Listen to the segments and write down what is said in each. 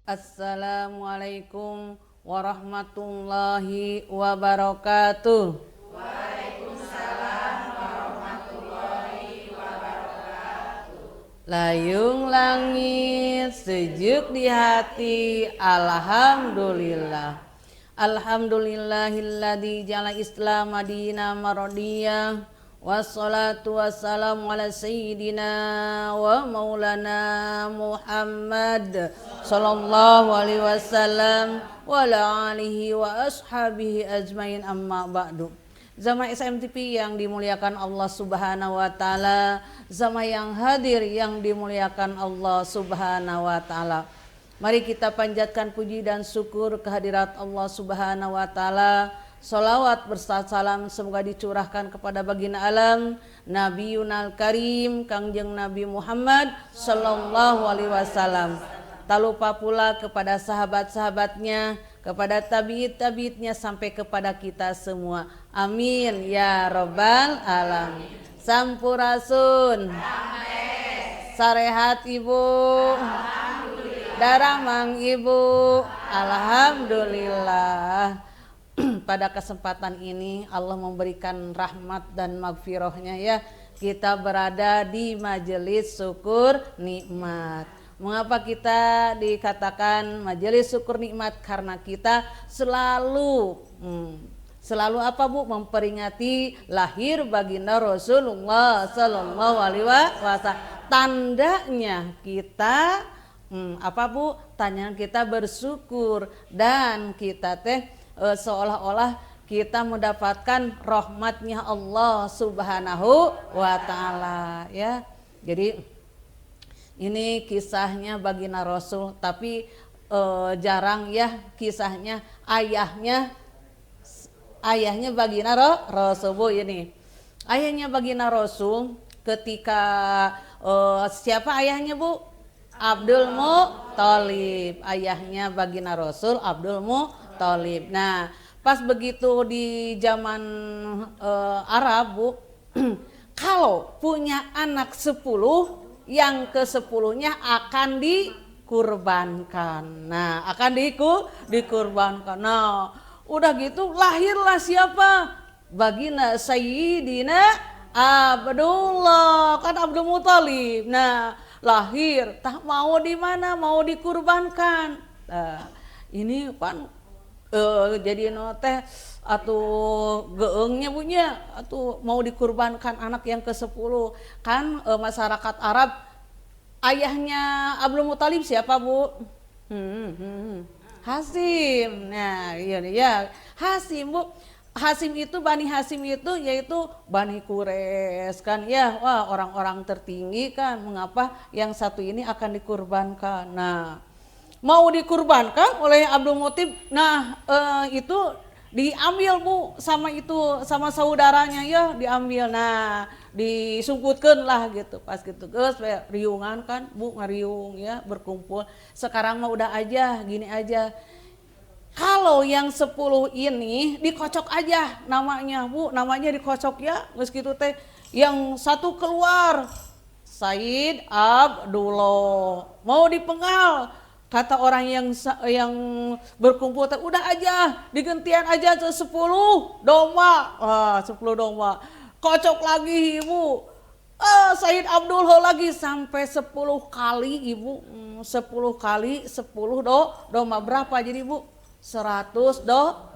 Assalamualaikum warahmatullahi wabarakatuh. Layung langit, sejuk di hati, alhamdulillah. Alhamdulillahilladzi ja'ala Islam madina maradiyah. Wassalatu wassalamu ala sayyidina wa maulana Muhammad sallallahu alaihi wasallam wa ala alihi wa ashabihi ajmain, amma ba'du. Zama SMTV yang dimuliakan Allah Subhanahu wa taala, zama yang hadir yang dimuliakan Allah Subhanahu wa taala. Mari kita panjatkan puji dan syukur kehadirat Allah Subhanahu wa taala. Salawat berserta salam semoga dicurahkan kepada baginda alam Nabiunal Karim Kangjeng Nabi Muhammad sallallahu alaihi wasallam. Tak lupa pula kepada sahabat-sahabatnya, kepada tabi'it-tabi'itnya sampai kepada kita semua. Amin ya rabbal alamin. Sampurasun. Sarehat ibu. Darah mang ibu. Alhamdulillah. Pada kesempatan ini Allah memberikan rahmat dan magfirahnya ya. Kita berada di majelis syukur nikmat. Mengapa kita dikatakan majelis syukur nikmat? Karena kita selalu apa Bu? Memperingati lahir baginda Rasulullah sallallahu alaihi wasallam. Tandanya kita apa Bu? Tandanya kita bersyukur dan kita seolah-olah kita mendapatkan rahmatnya Allah Subhanahu wa taala ya. Jadi ini kisahnya baginda Rasul, tapi jarang ya kisahnya ayahnya baginda Rasul Bu ini. Ayahnya baginda Rasul ketika siapa ayahnya Bu? Abdul Muthalib. Ayahnya baginda Rasul Abdul Muthalib. Nah, pas begitu di zaman Arab Bu, kalau punya anak 10, yang ke-10-nya akan dikurbankan. Nah, akan dikurbankan. Nah, udah gitu lahirlah siapa? Baginda Sayyidina Abdullah, kan Abdul Muthalib. Nah, lahir, tak mau di mana? Mau dikurbankan. Nah, ini kan jadi teh atau geengnya punya atau mau dikurbankan anak yang ke-10 kan. Masyarakat Arab ayahnya Abdul Muthalib siapa Bu? Hasim. Nah iya Hasim Bu. Hasim itu Bani Hasim itu yaitu Bani Quraisy kan ya. Wah, orang-orang tertinggi kan. Mengapa yang satu ini akan dikurbankan? Nah, mau dikurbankan oleh Abdul Muthalib. Nah, itu diambil Bu sama saudaranya ya, diambil. Nah, disumputkeun lah gitu. Pas gitu geus riungan kan Bu, ngariung ya, berkumpul. Sekarang mah udah aja gini aja. Kalau yang 10 ini dikocok aja namanya Bu, namanya dikocok ya. Geus kitu teh yang satu keluar Said Abdullah. Mau dipenggal. Kata orang yang berkumpul, udah aja digentian aja 10 domba. 10 domba. Kocok lagi Ibu. Said Abdullah lagi sampai 10 kali Ibu. 10 kali 10 domba. Berapa jadi Bu? 100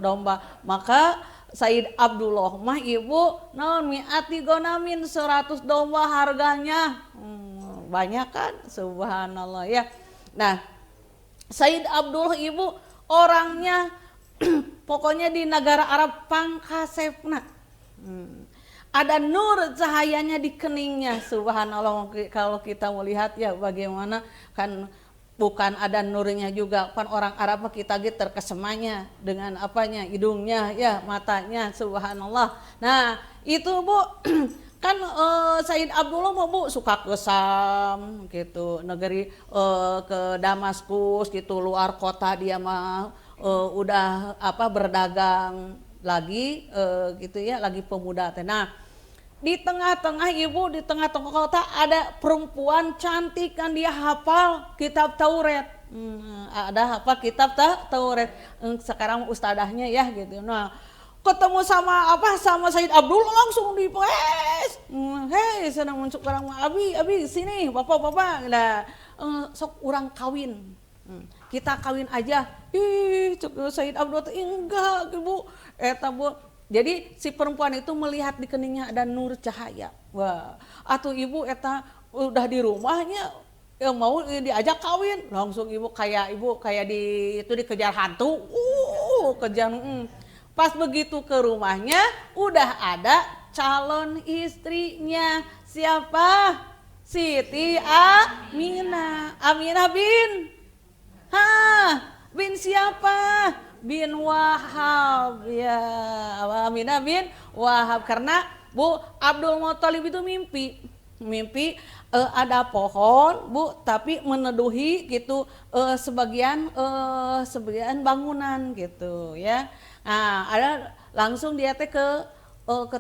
domba. Maka Said Abdullah mah Ibu naon mi'ati gonamin 100 domba harganya. Banyak kan? Subhanallah ya. Nah, Said Abdullah Ibu orangnya pokoknya di negara Arab pangkasepna. Ada nur cahayanya di keningnya. Subhanallah, kalau kita melihat ya bagaimana kan bukan ada nurnya juga kan orang Arab kita gitu terkesemanya dengan apanya hidungnya ya matanya. Subhanallah. Nah itu Bu kan Said Abdullah mau Bu suka ke Sam gitu, negeri ke Damaskus gitu, luar kota dia mah udah berdagang lagi gitu ya, lagi pemuda teh. Nah di tengah-tengah Ibu, di tengah-tengah kota ada perempuan cantik kan, dia hafal kitab Taurat. Ada apa kitab Taurat. Sekarang ustadahnya ya gitu. Nah, ketemu sama Said Abdul langsung dipes. Hei, senang muncul orang abi sini, bapak. Nah, sok urang kawin. Kita kawin aja. Ih, Said Abdul enggak, Bu. Eta Bu. Jadi si perempuan itu melihat di keningnya ada nur cahaya. Wah, atuh ibu eta udah di rumahnya mau diajak kawin, langsung ibu kayak dikejar hantu. Kejar. Pas begitu ke rumahnya udah ada calon istrinya. Siapa? Siti Aminah. Aminah bin siapa? Bin Wahab ya. Aminah bin Wahab karena Bu Abdul Muthalib itu mimpi ada pohon Bu tapi meneduhi gitu sebagian bangunan gitu ya. Nah, ada langsung dia teh ke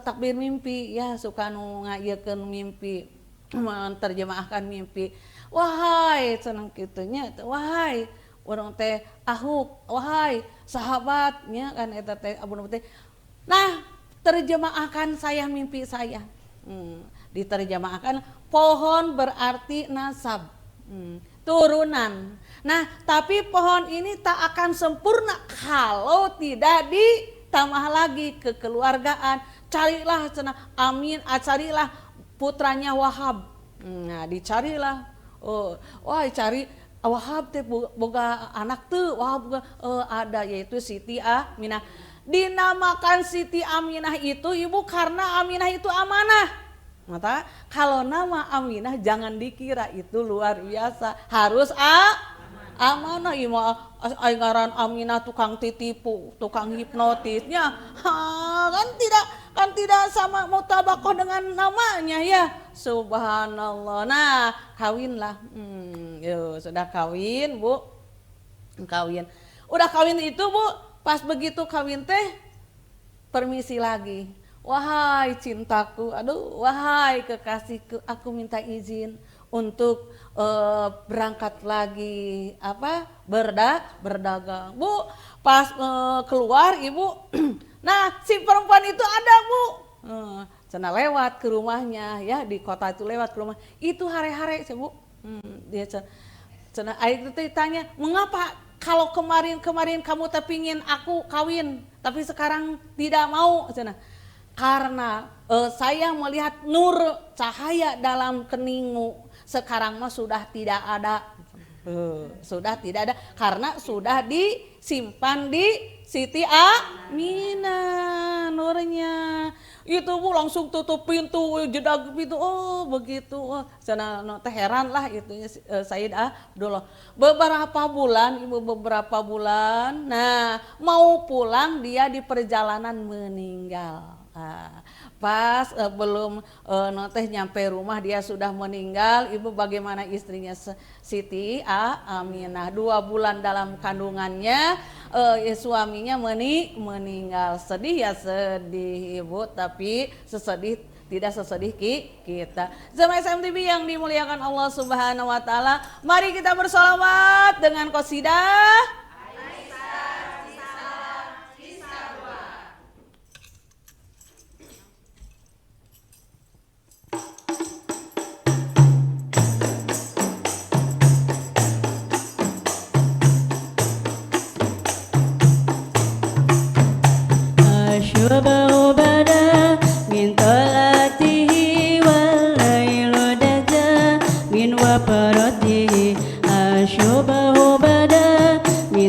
takbir mimpi ya suka nu ngayekeun mimpi menerjemahkan mimpi. Wahai senang kitunya wahai urang teh wahai sahabatnya kan eta teh Abu Nabi teh. Nah, terjemahkan saya mimpi saya. Diterjemahkan pohon berarti nasab. Turunan. Nah, tapi pohon ini tak akan sempurna kalau tidak ditambah lagi kekeluargaan. Carilah carilah putranya Wahab. Nah, dicarilah. Cari Wahab teh boga anak tuh Wahab ada yaitu Siti Aminah. Dinamakan Siti Aminah itu ibu karena Aminah itu amanah. Mata kalau nama Aminah jangan dikira itu luar biasa, harus amanah. Ibu ngaran Aminah tukang titipu, tukang hipnotisnya kan tidak sama mutabakoh dengan namanya ya. Subhanallah. Nah, kawinlah. Sudah kawin, Bu. Kawin. Udah kawin itu, Bu, pas begitu kawin teh permisi lagi. Wahai cintaku, wahai kekasihku, aku minta izin untuk berangkat lagi berdagang. Bu, pas keluar Ibu, nah si perempuan itu ada Bu. Cenah lewat ke rumahnya ya, di kota itu lewat ke rumah. Itu hare-hare sih Bu. Dia cenah itu ditanya, "Mengapa kalau kemarin kamu pingin aku kawin, tapi sekarang tidak mau?" Cenah. Karena saya melihat nur cahaya dalam keningmu. Sekarang mah sudah tidak ada. Sudah tidak ada karena sudah disimpan di Siti Aminah nurnya. Itu Bu langsung tutup pintu, jedag pintu. Oh begitu. Sana teh heran lah itu Said Abdullah. Beberapa bulan. Nah, mau pulang dia di perjalanan meninggal. Pas belum teh nyampe rumah dia sudah meninggal. Ibu bagaimana istrinya Siti Aminah 2 bulan dalam kandungannya suaminya meninggal. Sedih ya sedih Ibu, tapi tidak sesedih kita. Jemaah SMTV yang dimuliakan Allah Subhanahu wa taala, mari kita bersolawat dengan qasidah Syubahu bada min talatihi wal lailu daja min wafaratihi. Syubahu bada min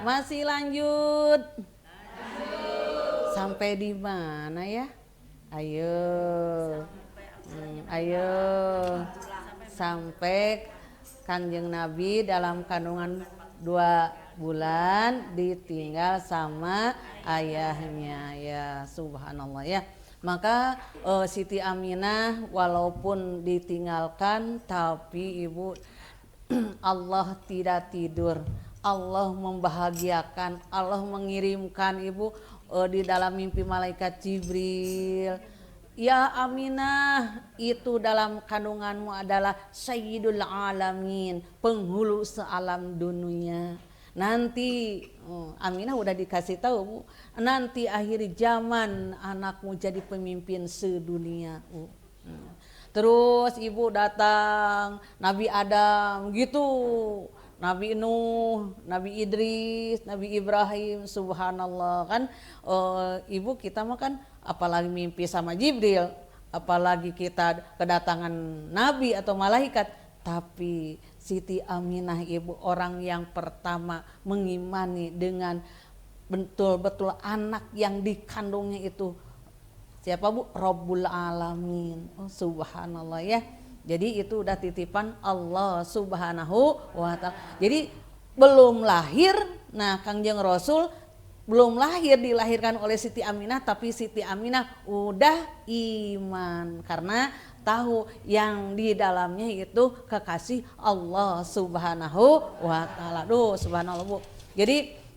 Masih lanjut. Sampai di mana ya? Ayo. Ayo. Sampai Kanjeng Nabi dalam kandungan 2 bulan ditinggal sama ayahnya, ya subhanallah ya. Maka Siti Aminah walaupun ditinggalkan tapi ibu Allah tidak tidur. Allah membahagiakan, Allah mengirimkan ibu di dalam mimpi malaikat Jibril. Ya Aminah, itu dalam kandunganmu adalah Sayyidul Alamin, penghulu sealam dunia. Nanti Aminah udah dikasih tahu Bu, nanti akhir zaman anakmu jadi pemimpin sedunia. Terus ibu datang Nabi Adam gitu, Nabi Nuh, Nabi Idris, Nabi Ibrahim, subhanallah kan. Ibu kita mah kan apalagi mimpi sama Jibril, apalagi kita kedatangan Nabi atau malaikat. Tapi Siti Aminah ibu orang yang pertama mengimani dengan betul-betul anak yang dikandungnya itu. Siapa Bu? Rabbul Alamin. Subhanallah ya. Jadi itu udah titipan Allah Subhanahu wa ta'ala. Jadi belum lahir, nah Kangjeng Rasul belum lahir dilahirkan oleh Siti Aminah, tapi Siti Aminah udah iman karena tahu yang di dalamnya itu kekasih Allah Subhanahu wa ta'ala. Duh subhanallah Bu. Jadi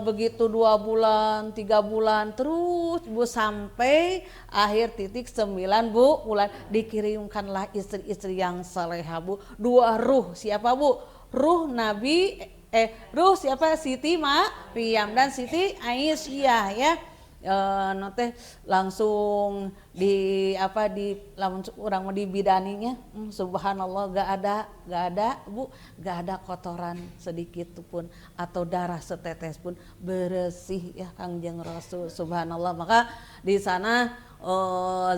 begitu 2 bulan, 3 bulan terus Bu sampai akhir titik 9 bulan dikirimkanlah istri-istri yang salehah Bu. 2 ruh, siapa Bu? Ruh Nabi ruh siapa? Siti Maryam dan Siti Aisyah ya. Nanti langsung di orang mau dibidaninya, subhanallah gak ada Bu, gak ada kotoran sedikit pun atau darah setetes pun, bersih ya Kangjeng Rasul subhanallah. Maka di sana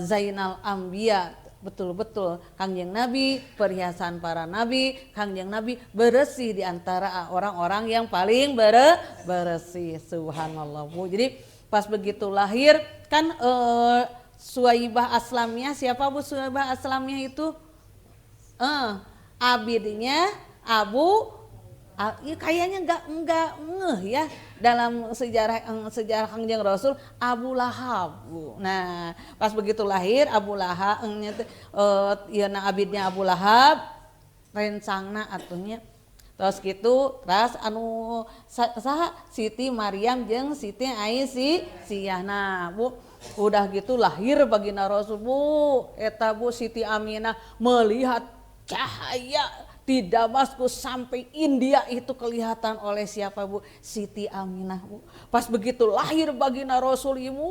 Zainal Ambia, betul-betul Kangjeng Nabi, perhiasan para nabi, Kangjeng Nabi bersih di antara orang-orang yang paling bersih subhanallah Bu. Jadi pas begitu lahir kan Suwaibah Aslamiyah, siapa Bu Suwaibah Aslamiyah itu? Abidnya kayaknya enggak ngeh ya dalam sejarah Kangjeng Rasul, Abu Lahab Bu. Nah pas begitu lahir Abu Lahab abidnya Abu Lahab rencangna atunya. Terus gitu, terus Siti Maryam jeung Siti Aisyah. Nah Bu, udah gitu lahir baginda Rasul Bu. Eta Bu Siti Aminah melihat cahaya di Damaskus sampai India itu kelihatan oleh siapa Bu? Siti Aminah Bu. Pas begitu lahir baginda Rasul ibu,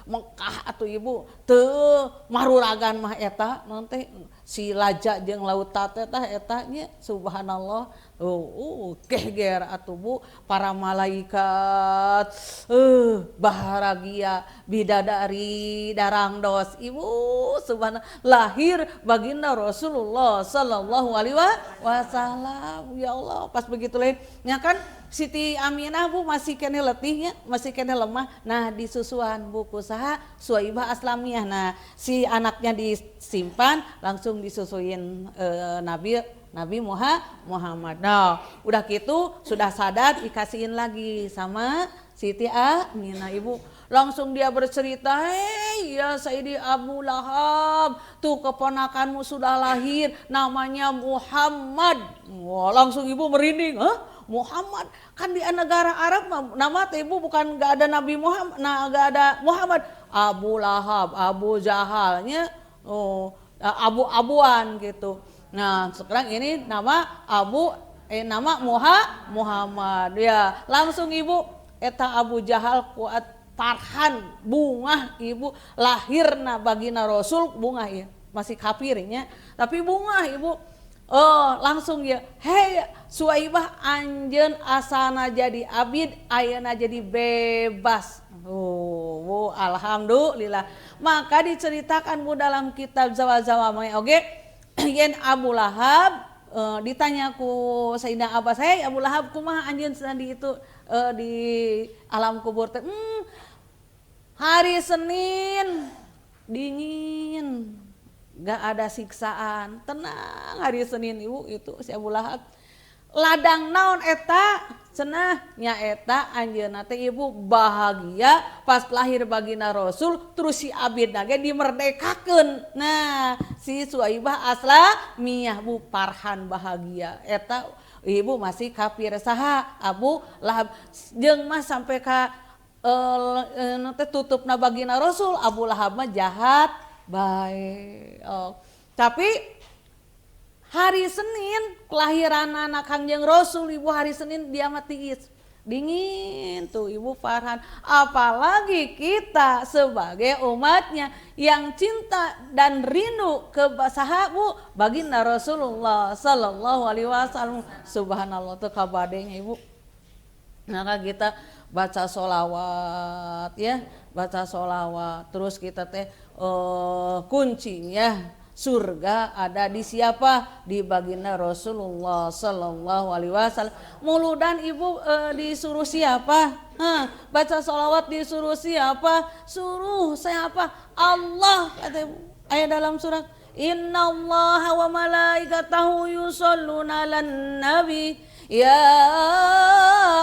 Mekah atuh ibu, teu maruragan mah eta nanti si Laja jeung Lautat eta nya subhanallah. Geger atuh Bu, para malaikat bahagia bidadari darangdos ibu subhanallah, lahir baginda Rasulullah sallallahu alaihi wasallam. Ya Allah, pas begitu lahir nya kan Siti Aminah Bu masih kene letihnya, masih kene lemah. Nah disusuan Bu kusaha Suwaibah Aslamiyah. Nah si anaknya disimpan langsung disusuin Nabi Muhammad. Nah udah gitu sudah sadar dikasihin lagi sama Siti Aminah ibu. Langsung dia bercerita, ya Sayyidi Abu Lahab, tuh keponakanmu sudah lahir, namanya Muhammad. Wah, langsung ibu merinding, Muhammad, kan di negara Arab nama ibu bukan gak ada Nabi Muhammad, gak ada Muhammad. Abu Lahab, Abu Jahalnya, abu-abuan gitu. Nah sekarang ini nama Muhammad ya, langsung ibu eta Abu Jahal kuat farhan bunga ibu lahirna bagina Rasul bunga ya, masih kafirnya tapi bunga ibu. Langsung ya, hei Suwaibah anjeun asana jadi abid, ayeuna jadi bebas. Bu, alhamdulillah. Maka diceritakan Bu dalam kitab Zawa-Zawa oge yen Abu Lahab ditanya ku Sayyidina Abbas, "Hei Abu Lahab, kumaha anjeun di itu di alam kubur teh?" Hari Senin dingin, gak ada siksaan, tenang hari Senin ibu itu si Abu Lahab. Ladang naon eta cenah nya eta anjeunna teh ibu bahagia pas lahir bagina Rasul, terus si abidna ge dimerdekakeun. Nah si Suwaibah Aslamiyah bu parhan bahagia eta ibu masih kafir saha Abu Lahab jeung mah sampai ka teh tutupna bagina Rasul, Abu Lahab mah jahat baik. Tapi hari Senin kelahiran anak Kangjeng Rasul ibu hari Senin dia mati dingin tuh ibu Farhan. Apalagi kita sebagai umatnya yang cinta dan rindu ke sahabu baginda Rasulullah Sallallahu Alaihi Wasallam. Subhanallah tuh kabadenya ibu. Maka kita baca sholawat ya, baca sholawat. Terus kita teh kuncinya surga ada di siapa? Di baginda Rasulullah Sallallahu Alaihi Wasallam. Muludan ibu disuruh siapa? Baca sholawat disuruh siapa? Suruh siapa? Allah kata ibu. Ayat dalam surat Inna Allah wa malaikatahu yusholluna ala nabi ya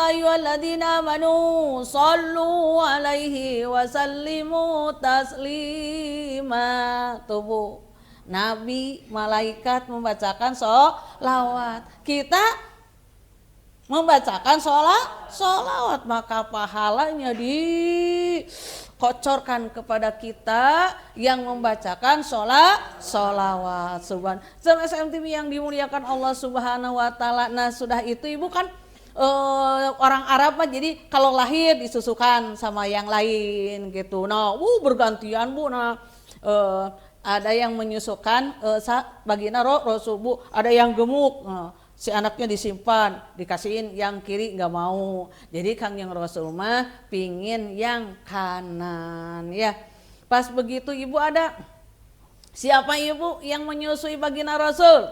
ayyuhalladzina amanu shollu alaihi wa sallimu taslima. Tubuh Nabi, malaikat membacakan sholawat. Kita membacakan sholawat, maka pahalanya dikocorkan kepada kita yang membacakan sholawat. Subhan. SMTV yang dimuliakan Allah Subhanahu Wa Taala. Nah sudah itu ibu kan orang Arab mah jadi kalau lahir disusukan sama yang lain gitu. Nah, bergantian bu. Nah. Ada yang menyusukan baginda Rasul bu, ada yang gemuk, si anaknya disimpan, dikasihin yang kiri nggak mau. Jadi Kangjeng Rasul mah pingin yang kanan ya. Pas begitu ibu ada siapa ibu yang menyusui baginda Rasul?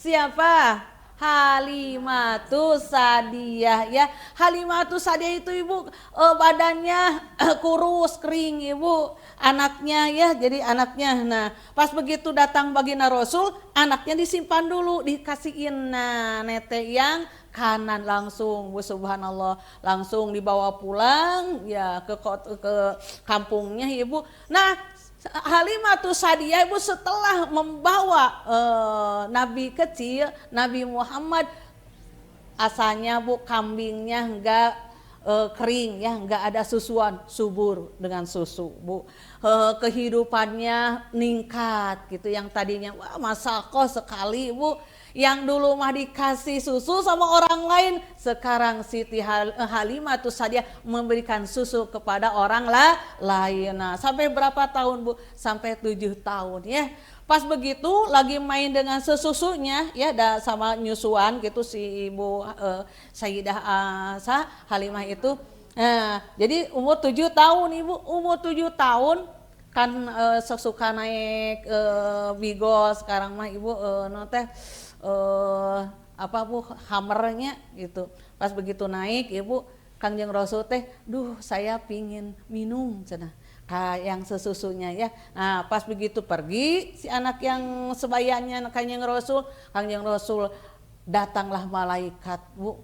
Siapa? Halimatus Sadiyah ya. Halimatus Sadiyah itu ibu badannya kurus kering ibu, anaknya ya jadi anaknya. Nah pas begitu datang baginda Rasul, anaknya disimpan dulu dikasihin. Nah nete yang kanan langsung, subhanallah, langsung dibawa pulang ya ke kampungnya ibu. Nah Halimatus Sadiyah ibu setelah membawa Nabi kecil, Nabi Muhammad, asalnya bu kambingnya enggak kering ya, enggak ada susuan, subur dengan susu bu. Kehidupannya ningkat gitu, yang tadinya wah masakoh sekali bu, yang dulu mah dikasih susu sama orang lain, sekarang Siti Halimatus Sadiyah memberikan susu kepada orang lain. Nah, sampai berapa tahun bu? Sampai 7 tahun ya. Pas begitu lagi main dengan sesusunya ya, sama nyusuan gitu si ibu Sayyidah Halimah itu. Nah, jadi umur 7 tahun ibu, umur 7 tahun kan suka naik bigol sekarang mah ibu teh apa bu hammernya gitu. Pas begitu naik ibu Kangjeng Rasul teh, duh saya pingin minum cenah yang sesusunya ya. Nah pas begitu pergi si anak yang sebayanya Kangjeng Rasul datanglah malaikat bu,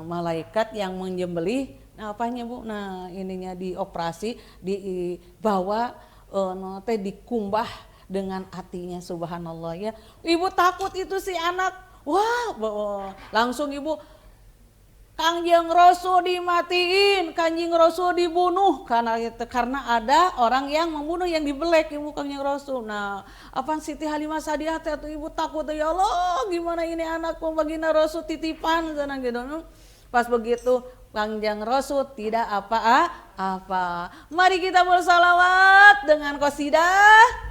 malaikat yang menyembelih. Nah apanya bu? Nah ininya dioperasi, dibawa teh dikumbah dengan hatinya, subhanallah ya. Ibu takut itu si anak, wah langsung ibu, Kangjeng Rasul dimatiin, Kangjeng Rasul dibunuh karena ada orang yang membunuh, yang dibelek ibu Kangjeng Rasul. Nah apa Siti Halimah Sadiyah itu ibu takut, ya Allah gimana ini anak baginda Rasul titipan sana gitu. Pas begitu Kangjeng Rasul tidak apa-apa. Mari kita bersalawat dengan qasidah.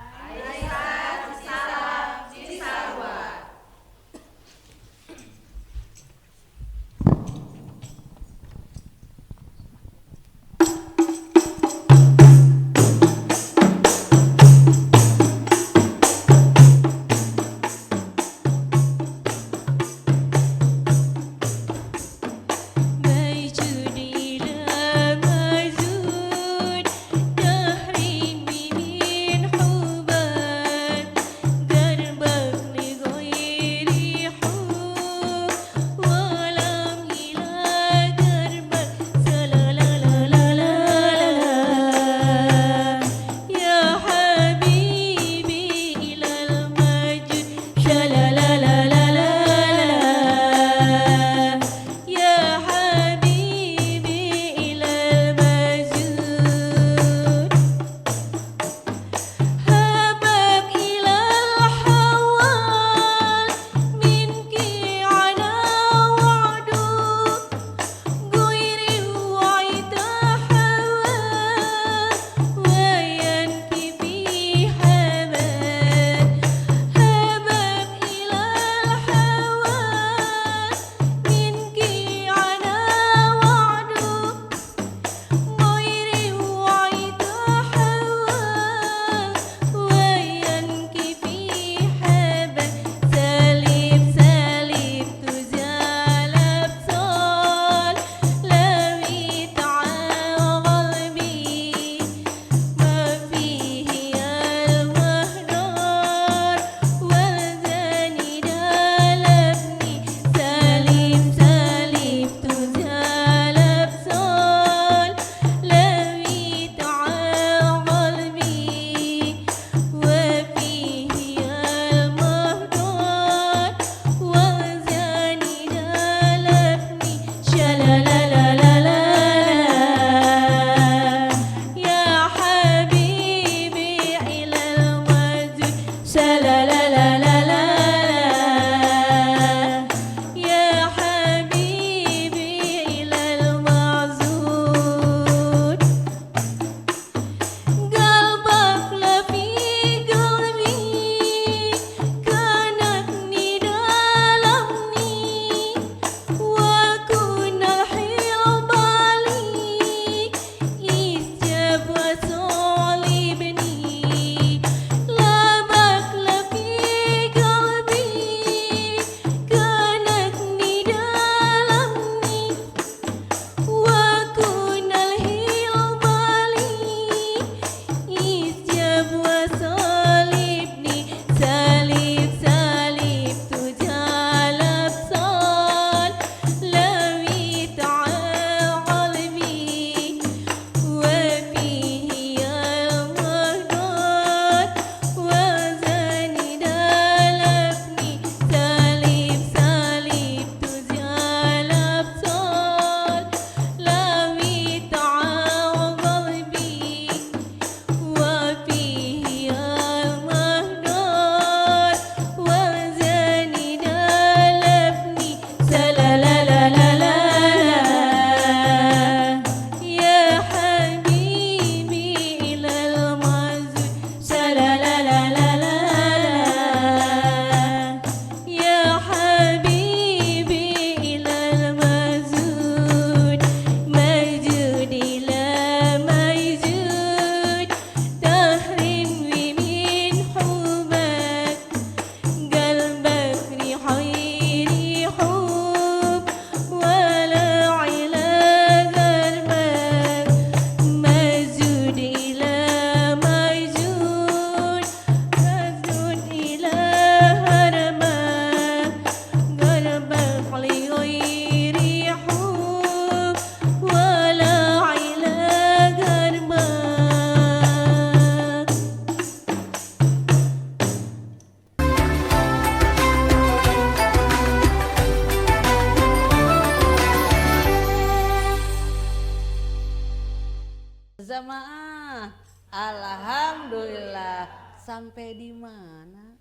Jamaah, alhamdulillah. Sampai di mana?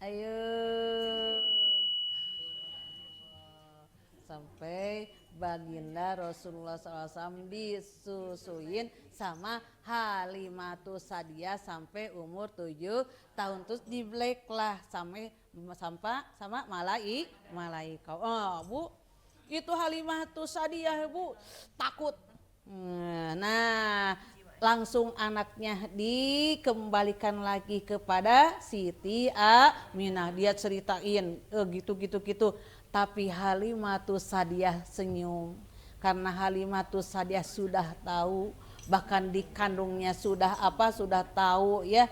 Ayo. Sampai baginda Rasulullah SAW disusuin sama Halimatus Sadiah sampai umur 7 tahun, terus di black lah sampai sama malaikat. Oh, Bu, itu Halimatus Sadiah, Bu, takut. Nah, langsung anaknya dikembalikan lagi kepada Siti Aminah. Dia ceritain gitu. Tapi Halimatus Sadiah senyum karena Halimatus Sadiah sudah tahu, bahkan di kandungnya sudah tahu ya,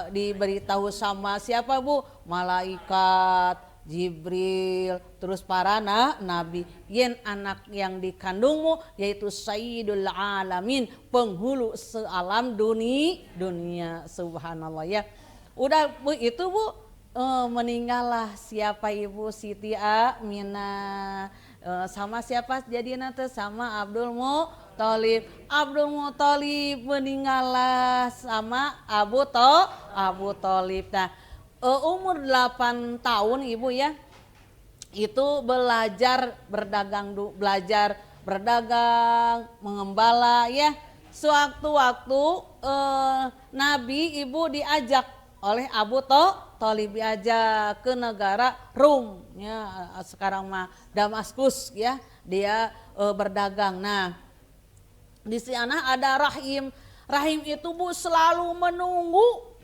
diberitahu sama siapa, Bu? Malaikat Jibril, terus para nabi, yen anak yang dikandungmu yaitu Sayyidul Alamin, penghulu sealam dunia, subhanallah ya. Udah, Bu, itu, Bu, meninggallah siapa Ibu Siti Aminah, sama siapa jadi nanti sama Abdul Muthalib meninggallah sama Abu Thalib. Nah, umur 8 tahun Ibu ya, itu belajar berdagang, mengembala ya. Sewaktu-waktu Nabi Ibu diajak oleh Abu Thalib, diajak ke negara Rum ya, sekarang mah Damaskus ya, dia berdagang. Nah, di sana ada Rahim itu, Bu, selalu menunggu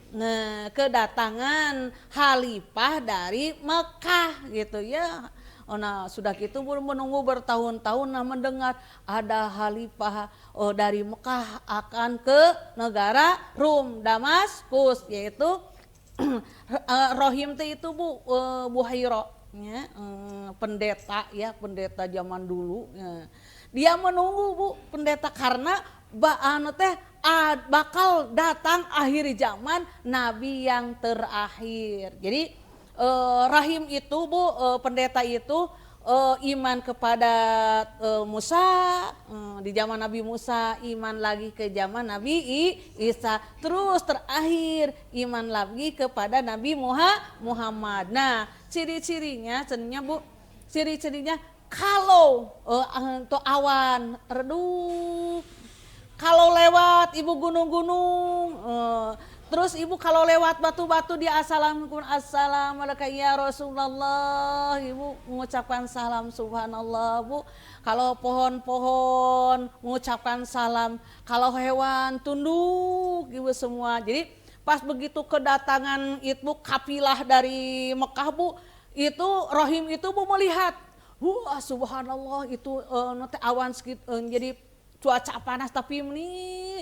kedatangan Khalifah dari Mekah gitu ya. Nah, sudah gitu menunggu bertahun-tahun, mendengar ada Khalifah dari Mekah akan ke negara Rum, Damaskus, yaitu Rohim itu, Bu, Buhairo ya, pendeta zaman dulu ya. Dia menunggu, Bu, pendeta, karena bakal datang akhir zaman, nabi yang terakhir. Jadi Rahim itu, Bu, pendeta itu iman kepada Musa di zaman Nabi Musa, iman lagi ke zaman Nabi Isa, terus terakhir iman lagi kepada Nabi Muhammad. Nah, ciri-cirinya, Bu, kalau awan redup, kalau lewat Ibu gunung-gunung, terus Ibu kalau lewat batu-batu dia assalamualaikum ya Rasulullah, Ibu mengucapkan salam, subhanallah, Bu. Kalau pohon-pohon mengucapkan salam, kalau hewan tunduk, Ibu semua. Jadi pas begitu kedatangan itu kafilah dari Mekah, Bu, itu Rohim itu, Bu, melihat, wah subhanallah, itu awan jadi cuaca panas tapi ini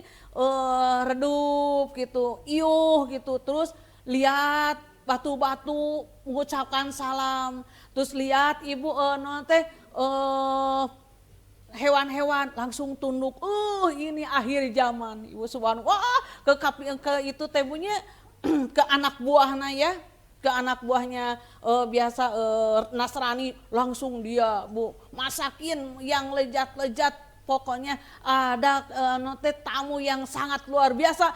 redup gitu, iuh gitu, terus lihat batu-batu mengucapkan salam, terus lihat Ibu hewan-hewan langsung tunduk. Ini akhir zaman, Ibu subhanallah. Wah, ke itu tebunya ke anak buahnya ya, ke anak buahnya biasa Nasrani, langsung dia, Bu, masakin yang lezat-lezat. Pokoknya ada tamu yang sangat luar biasa,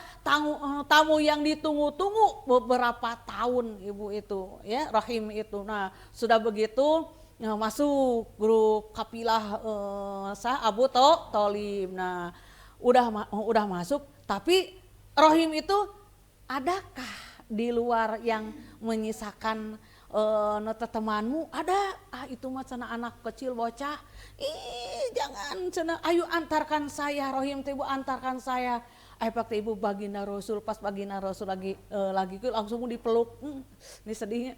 tamu yang ditunggu-tunggu beberapa tahun, Ibu, itu ya, Rahim itu. Nah, sudah begitu masuk grup kapilah Abu Thalib. Nah, udah masuk, tapi Rahim itu adakah di luar yang menyisakan temanmu? Ada, itu mah cenah anak kecil bocah. Jangan cenah, ayo antarkan saya, Rohim teh, Ibu, antarkan saya. Pak Ibu baginda Rasul, pas baginda Rasul lagi langsung dipeluk. Ini sedihnya.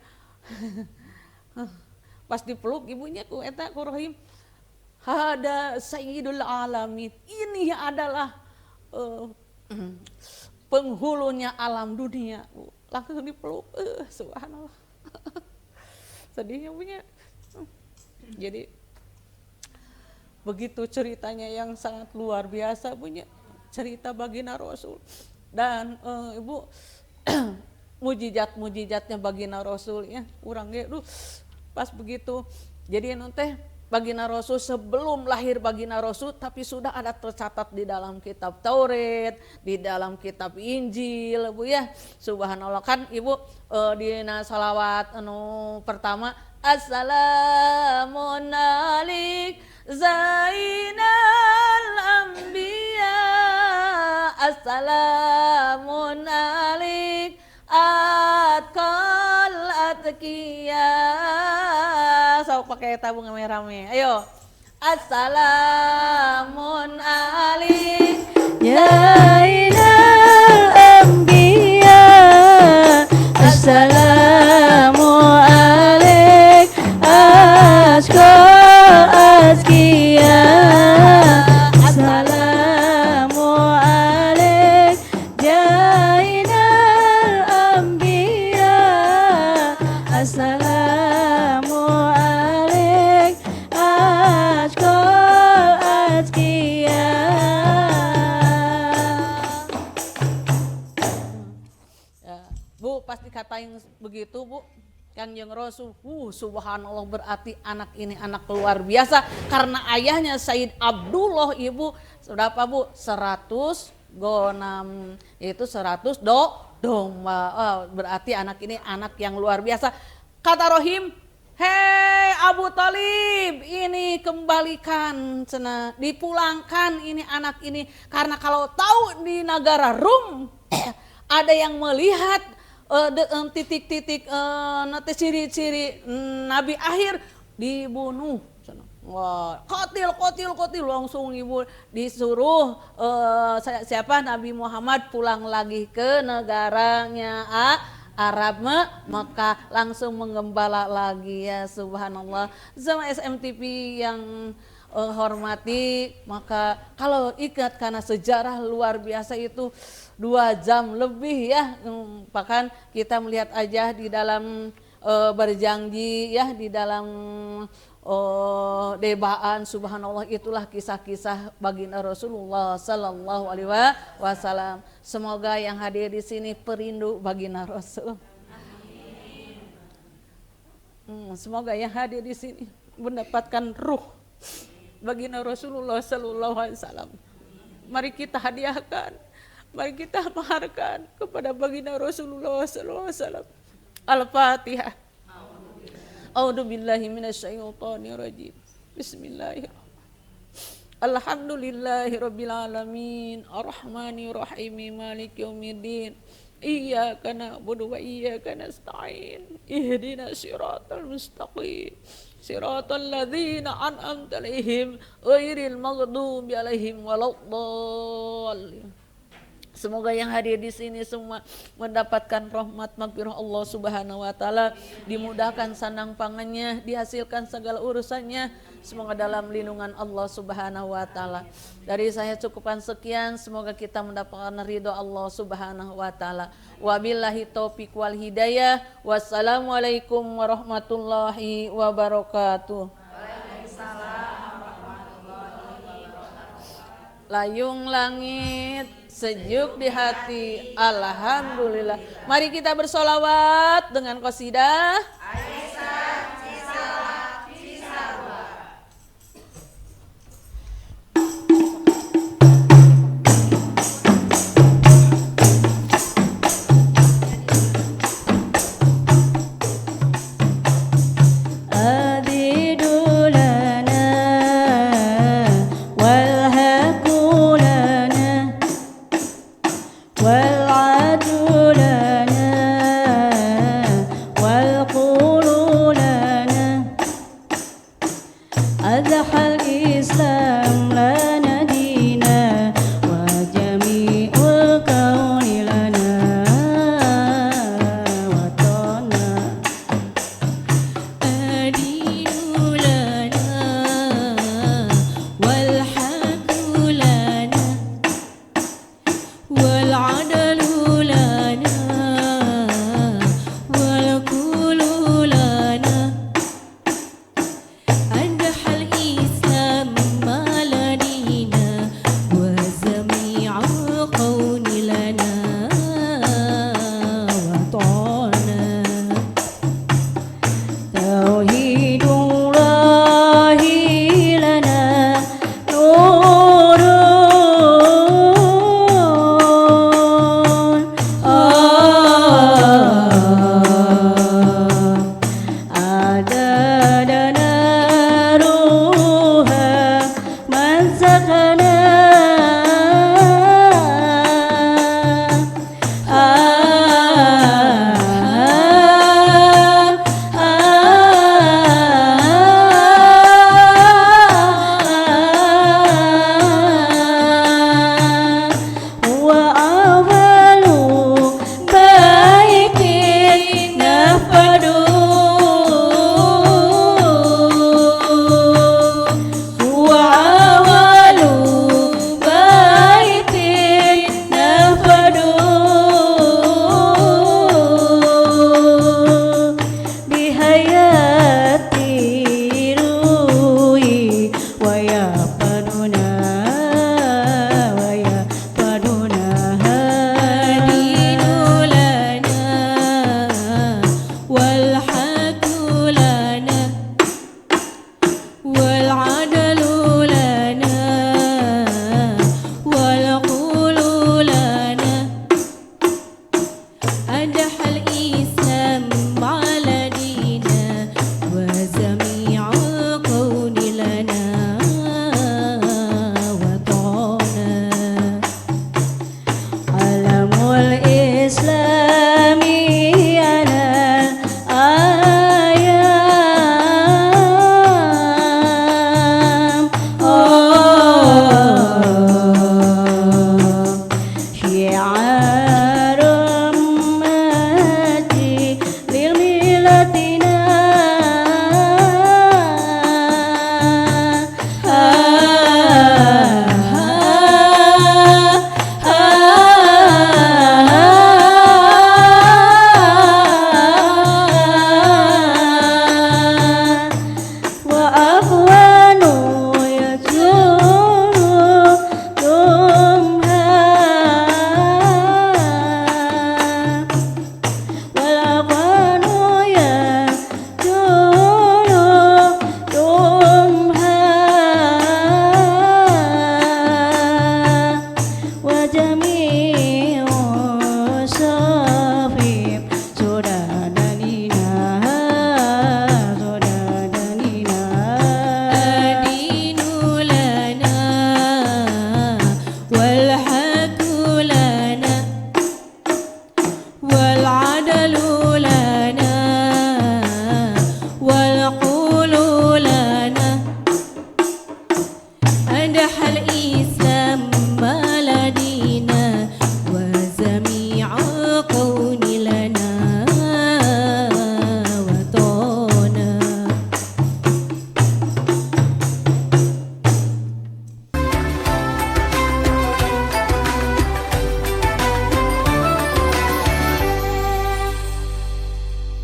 Pas dipeluk ibunya ku Rohim, hada Sayyidul Alamin, ini adalah penghulunya alam dunia. Langsung dipeluk, subhanallah. Sedihnya punya. Jadi begitu ceritanya yang sangat luar biasa, punya cerita baginda Rasul. Dan Ibu, mujizatnya baginda Rasul ya, urang ge pas begitu jadi teh baginda Rasul, sebelum lahir baginda Rasul, tapi sudah ada tercatat di dalam kitab Taurat, di dalam kitab Injil, Bu ya. Subhanallah, kan Ibu dina salawat anu pertama, Assalamun alik Zainal Anbiya, Assalamun alik Atqal Atqiya. Sok pakai tabung rame-rame. Ayo. Assalamun alik Zainal Anbiya, Assalamu alaik Asqal Azkiya, Assalamu alaik Zainal Anbiya, Assalamu alaik Asqal Azkiya. Ya, Bu, pasti katain begitu, Bu. Kanjeng Rasul, subhanallah, berarti anak ini anak luar biasa karena ayahnya Sayyid Abdullah, Ibu. Sudah apa, Bu? 100 gonam, yaitu 100 domba. Oh, berarti anak ini anak yang luar biasa. Kata Rohim, hei Abu Thalib, ini kembalikan, dipulangkan ini anak ini. Karena kalau tahu di negara Rum ada yang melihat titik-titik nanti ciri-ciri Nabi akhir, dibunuh. Wah, kotil langsung Ibu disuruh siapa Nabi Muhammad pulang lagi ke negaranya Arab Mekah, langsung menggembala lagi ya. Subhanallah. Sama SMTV yang hormati, maka kalau ingat karena sejarah luar biasa itu 2 jam lebih ya, bahkan kita melihat aja di dalam berjanji ya, di dalam debaan. Subhanallah, itulah kisah-kisah baginda Rasulullah Sallallahu Alaihi Wasallam. Semoga yang hadir di sini perindu baginda Rasul. Semoga yang hadir di sini mendapatkan ruh baginda Rasulullah Sallallahu Alaihi Wasallam. Mari kita hadiahkan, mari kita maharkan kepada baginda Rasulullah Sallallahu Alaihi Wasallam. Al-Fatihah. A'udzu billahi minasyaitonir rajim. Bismillahirrahmanirrahim. Alhamdulillahirabbil alamin, arrahmanir rahim, maliki yaumiddin. Iyyaka na'budu wa iyyaka nasta'in. Ihdinas siratal mustaqim. Siratal ladzina an'amta 'alaihim ghairil maghdubi 'alaihim waladdallin. Semoga yang hadir di sini semua mendapatkan rahmat maghfirah Allah Subhanahu wa taala, dimudahkan sandang pangannya, dihasilkan segala urusannya, semoga dalam lindungan Allah Subhanahu wa taala. Dari saya cukupan sekian, semoga kita mendapatkan ridho Allah Subhanahu wa taala. Wabillahi taufiq wal hidayah. Wassalamualaikum warahmatullahi wabarakatuh. Layung langit, sejuk di hati, alhamdulillah. Mari kita bersolawat dengan qasidah. والعدل لنا والقرآن رزقنا